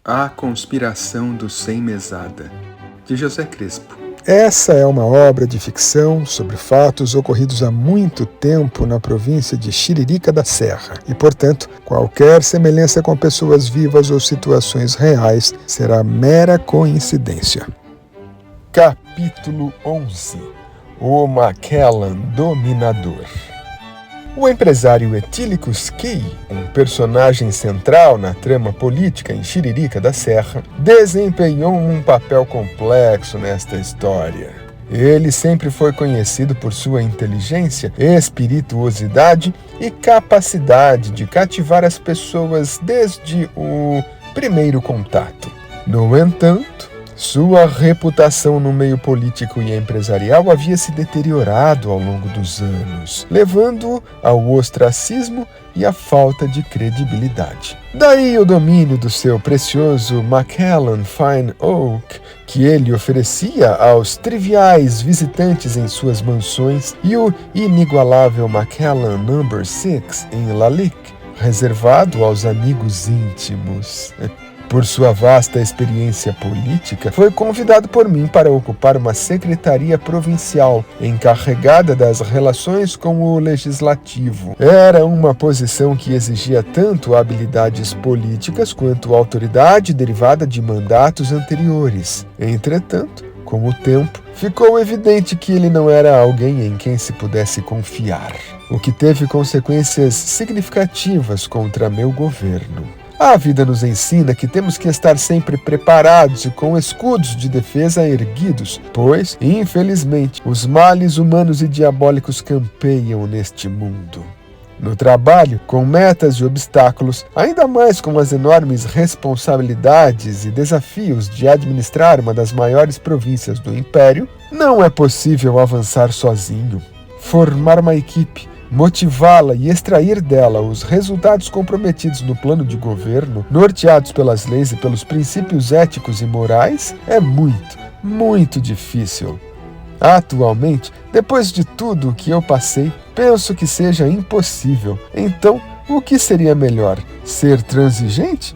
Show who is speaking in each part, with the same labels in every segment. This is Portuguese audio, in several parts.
Speaker 1: A Conspiração do Sem Mesada, de José Crespo.
Speaker 2: Essa é uma obra de ficção sobre fatos ocorridos há muito tempo na província de Chiririca da Serra e, portanto, qualquer semelhança com pessoas vivas ou situações reais será mera coincidência. Capítulo 11. O Macallan Dominador. O empresário Etílicus Key, um personagem central na trama política em Chiririca da Serra, desempenhou um papel complexo nesta história. Ele sempre foi conhecido por sua inteligência, espirituosidade e capacidade de cativar as pessoas desde o primeiro contato. No entanto, sua reputação no meio político e empresarial havia se deteriorado ao longo dos anos, levando-o ao ostracismo e à falta de credibilidade. Daí o domínio do seu precioso Macallan Fine Oak, que ele oferecia aos triviais visitantes em suas mansões, e o inigualável Macallan No. 6 em Lalique, reservado aos amigos íntimos. Por sua vasta experiência política, foi convidado por mim para ocupar uma secretaria provincial encarregada das relações com o legislativo. Era uma posição que exigia tanto habilidades políticas quanto autoridade derivada de mandatos anteriores. Entretanto, com o tempo, ficou evidente que ele não era alguém em quem se pudesse confiar, o que teve consequências significativas contra meu governo. A vida nos ensina que temos que estar sempre preparados e com escudos de defesa erguidos, pois, infelizmente, os males humanos e diabólicos campeiam neste mundo. No trabalho, com metas e obstáculos, ainda mais com as enormes responsabilidades e desafios de administrar uma das maiores províncias do Império, não é possível avançar sozinho. Formar uma equipe, motivá-la e extrair dela os resultados comprometidos no plano de governo, norteados pelas leis e pelos princípios éticos e morais, é muito difícil. Atualmente, depois de tudo o que eu passei, penso que seja impossível. Então, o que seria melhor? Ser transigente?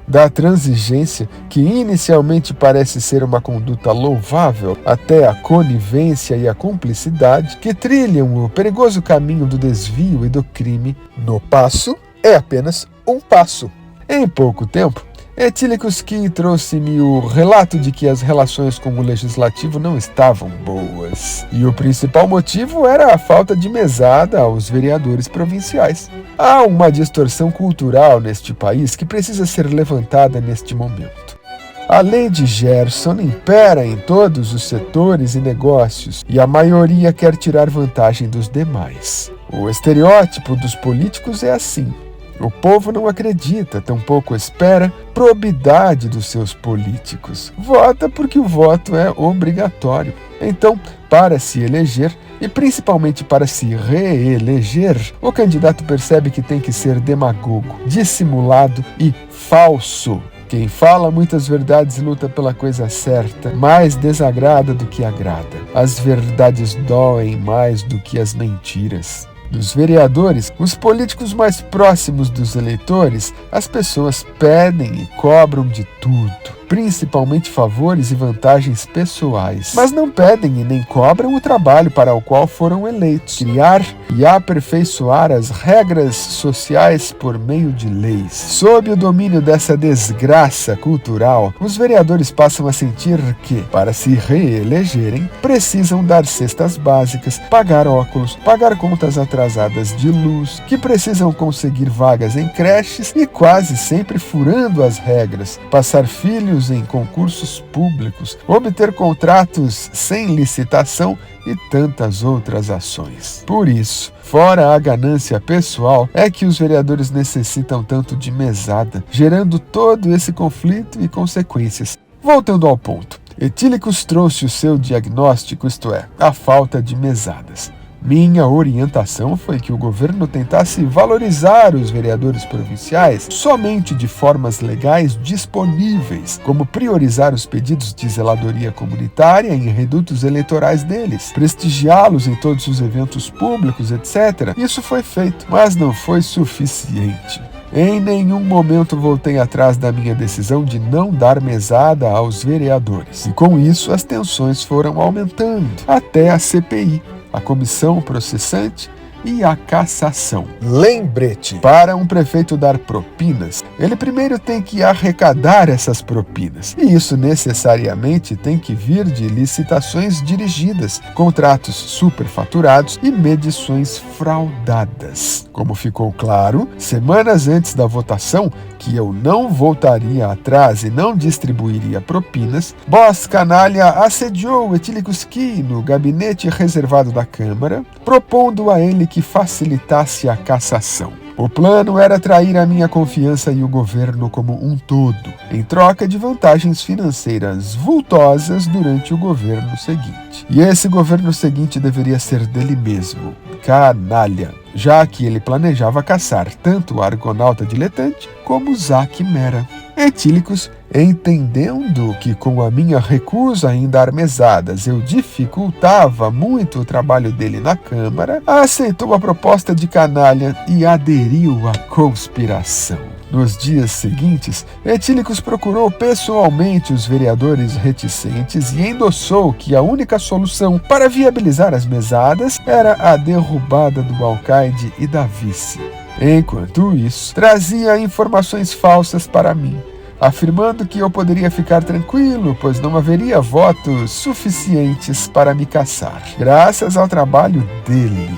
Speaker 2: Da transigência, que inicialmente parece ser uma conduta louvável, até a conivência e a cumplicidade que trilham o perigoso caminho do desvio e do crime, no passo é apenas um passo. Em pouco tempo, Etílicus Key trouxe-me o relato de que as relações com o legislativo não estavam boas. E o principal motivo era a falta de mesada aos vereadores provinciais. Há uma distorção cultural neste país que precisa ser levantada neste momento. A lei de Gerson impera em todos os setores e negócios, e a maioria quer tirar vantagem dos demais. O estereótipo dos políticos é assim. O povo não acredita, tampouco espera probidade dos seus políticos. Vota porque o voto é obrigatório. Então, para se eleger, e principalmente para se reeleger, o candidato percebe que tem que ser demagogo, dissimulado e falso. Quem fala muitas verdades luta pela coisa certa, mais desagrada do que agrada. As verdades doem mais do que as mentiras. Dos vereadores, os políticos mais próximos dos eleitores, as pessoas pedem e cobram de tudo, principalmente favores e vantagens pessoais, mas não pedem e nem cobram o trabalho para o qual foram eleitos, criar e aperfeiçoar as regras sociais por meio de leis. Sob o domínio dessa desgraça cultural, os vereadores passam a sentir que, para se reelegerem, precisam dar cestas básicas, pagar óculos, pagar contas atrasadas de luz, que precisam conseguir vagas em creches e quase sempre furando as regras, passar filhos em concursos públicos, obter contratos sem licitação e tantas outras ações. Por isso, fora a ganância pessoal, é que os vereadores necessitam tanto de mesada, gerando todo esse conflito e consequências. Voltando ao ponto, Etílicus trouxe o seu diagnóstico, isto é, a falta de mesadas. Minha orientação foi que o governo tentasse valorizar os vereadores provinciais somente de formas legais disponíveis, como priorizar os pedidos de zeladoria comunitária em redutos eleitorais deles, prestigiá-los em todos os eventos públicos, etc. Isso foi feito, mas não foi suficiente. Em nenhum momento voltei atrás da minha decisão de não dar mesada aos vereadores. E com isso as tensões foram aumentando, até a CPI, a comissão processante, e a cassação. Lembrete: para um prefeito dar propinas, ele primeiro tem que arrecadar essas propinas. E isso necessariamente tem que vir de licitações dirigidas, contratos superfaturados e medições fraudadas. Como ficou claro, semanas antes da votação, que eu não voltaria atrás e não distribuiria propinas, Boss Canalha assediou Etílico Schi no gabinete reservado da Câmara, propondo a ele que facilitasse a cassação. O plano era atrair a minha confiança e o governo como um todo, em troca de vantagens financeiras vultosas durante o governo seguinte. E esse governo seguinte deveria ser dele mesmo, Canalha, já que ele planejava caçar tanto o argonauta diletante como Zack Mera. Etílicos, entendendo que com a minha recusa em dar mesadas eu dificultava muito o trabalho dele na Câmara, aceitou a proposta de Canalha e aderiu à conspiração. Nos dias seguintes, Etílicos procurou pessoalmente os vereadores reticentes e endossou que a única solução para viabilizar as mesadas era a derrubada do alcaide e da vice. Enquanto isso, trazia informações falsas para mim, afirmando que eu poderia ficar tranquilo, pois não haveria votos suficientes para me caçar, graças ao trabalho dele.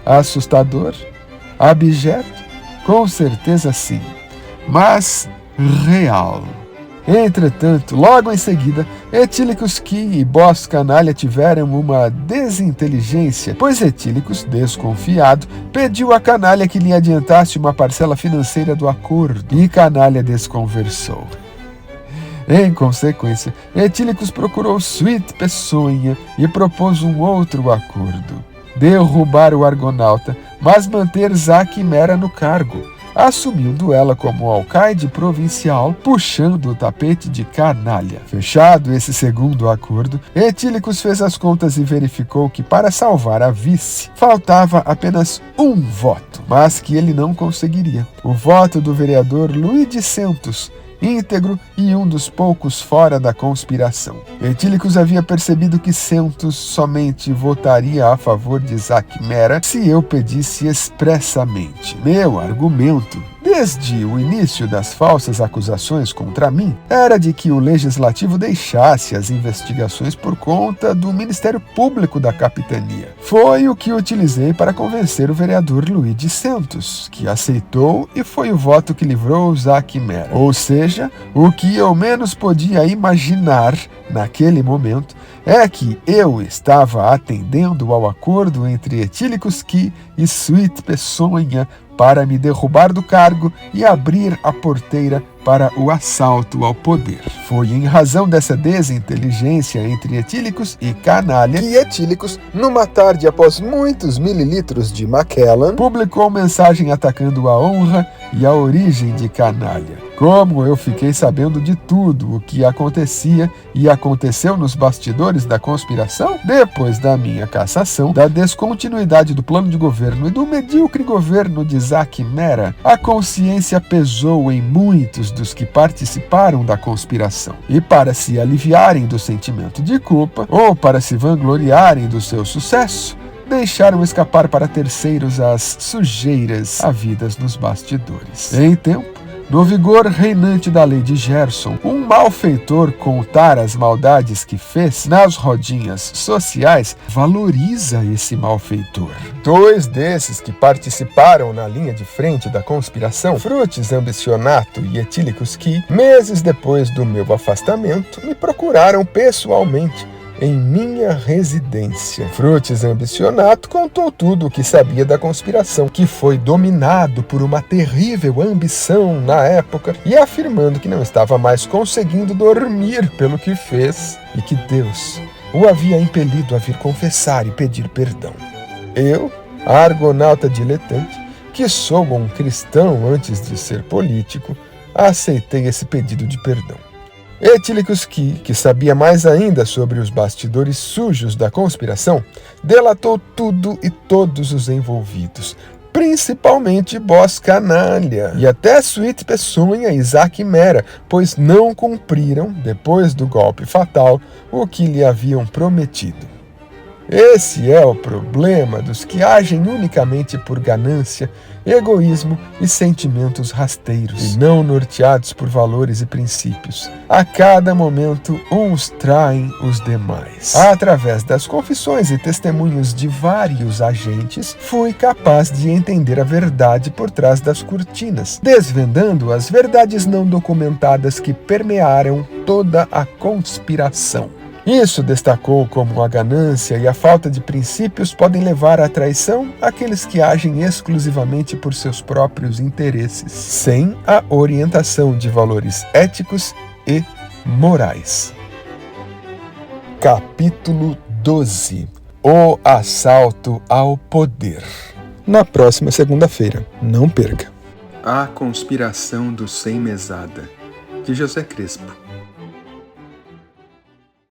Speaker 2: Assustador? Abjeto? Com certeza sim, mas real. Entretanto, logo em seguida, Etílico Schi e Boss Canalha tiveram uma desinteligência, pois Etílicos, desconfiado, pediu a Canalha que lhe adiantasse uma parcela financeira do acordo, e Canalha desconversou. Em consequência, Etílicos procurou Sweet Peçonha e propôs um outro acordo: derrubar o argonauta, mas manter Zack Mera no cargo, assumindo ela como alcaide provincial, puxando o tapete de Canalha. Fechado esse segundo acordo, Etílicos fez as contas e verificou que para salvar a vice, faltava apenas um voto, mas que ele não conseguiria: o voto do vereador Luiz Santos, íntegro e um dos poucos fora da conspiração. Etílicos havia percebido que Santos somente votaria a favor de Zack Mera se eu pedisse expressamente. Meu argumento, desde o início das falsas acusações contra mim, era de que o Legislativo deixasse as investigações por conta do Ministério Público da Capitania. Foi o que utilizei para convencer o vereador Luiz Santos, que aceitou, e foi o voto que livrou Zack Mera. Ou seja, o que eu menos podia imaginar naquele momento é que eu estava atendendo ao acordo entre Etílico Schi e Sweet Peçonha para me derrubar do cargo e abrir a porteira para o assalto ao poder. Foi em razão dessa desinteligência entre Etílicos e Canalha que Etílicos, numa tarde após muitos mililitros de Macallan, publicou mensagem atacando a honra e a origem de Canalha. Como eu fiquei sabendo de tudo o que acontecia e aconteceu nos bastidores da conspiração, depois da minha cassação, da descontinuidade do plano de governo e do medíocre governo de Zack Mera, a consciência pesou em muitos dos que participaram da conspiração. E para se aliviarem do sentimento de culpa, ou para se vangloriarem do seu sucesso, deixaram escapar para terceiros as sujeiras havidas nos bastidores. Em tempo, no vigor reinante da lei de Gerson, um malfeitor contar as maldades que fez nas rodinhas sociais valoriza esse malfeitor. Dois desses que participaram na linha de frente da conspiração, Frutis Ambicionato e Etílico Schi, meses depois do meu afastamento, me procuraram pessoalmente em minha residência. Frutis Ambicionato contou tudo o que sabia da conspiração, que foi dominado por uma terrível ambição na época, e afirmando que não estava mais conseguindo dormir pelo que fez e que Deus o havia impelido a vir confessar e pedir perdão. Eu, argonauta diletante, que sou um cristão antes de ser político, aceitei esse pedido de perdão. Etílico Schi, que sabia mais ainda sobre os bastidores sujos da conspiração, delatou tudo e todos os envolvidos, principalmente Boss Canalha, e até Sweet Peçonha e Zack Mera, pois não cumpriram, depois do golpe fatal, o que lhe haviam prometido. Esse é o problema dos que agem unicamente por ganância, egoísmo e sentimentos rasteiros, e não norteados por valores e princípios. A cada momento, uns traem os demais. Através das confissões e testemunhos de vários agentes, fui capaz de entender a verdade por trás das cortinas, desvendando as verdades não documentadas que permearam toda a conspiração. Isso destacou como a ganância e a falta de princípios podem levar à traição aqueles que agem exclusivamente por seus próprios interesses, sem a orientação de valores éticos e morais. Capítulo 12. O assalto ao poder. Na próxima segunda-feira, não perca.
Speaker 1: A Conspiração do Sem Mesada, de José Crespo.